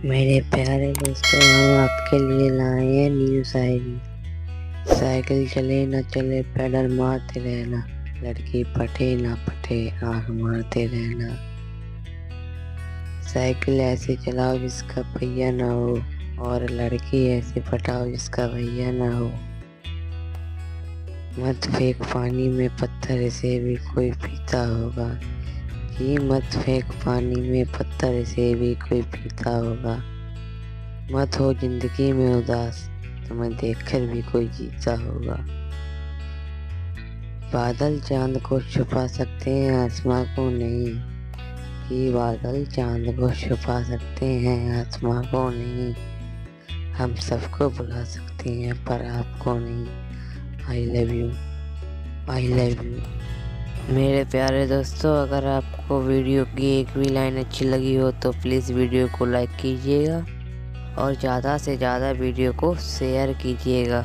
मेरे प्यारे दोस्तों, हम आपके लिए लाए हैं न्यू शायरी। साइकिल चले न चले पैडल मारते रहना, लड़की पटे ना पटे आंख मारते रहना। साइकिल ऐसे चलाओ जिसका पहिया ना हो, और लड़की ऐसे पटाओ जिसका भैया ना हो। मत फेंक पानी में पत्थर, इसे भी कोई पीता होगा। कि मत फेंक पानी में पत्थर, इसे भी कोई पीता होगा। मत हो जिंदगी में उदास, तुम्हें देखकर भी कोई जीता होगा। बादल चांद को छुपा सकते हैं, आसमां को नहीं। कि बादल चांद को छुपा सकते हैं, आसमां को नहीं। हम सबको बुला सकते हैं पर आपको नहीं। I love you, I love you. मेरे प्यारे दोस्तों, अगर आपको वीडियो की एक भी लाइन अच्छी लगी हो तो प्लीज़ वीडियो को लाइक कीजिएगा और ज़्यादा से ज़्यादा वीडियो को शेयर कीजिएगा।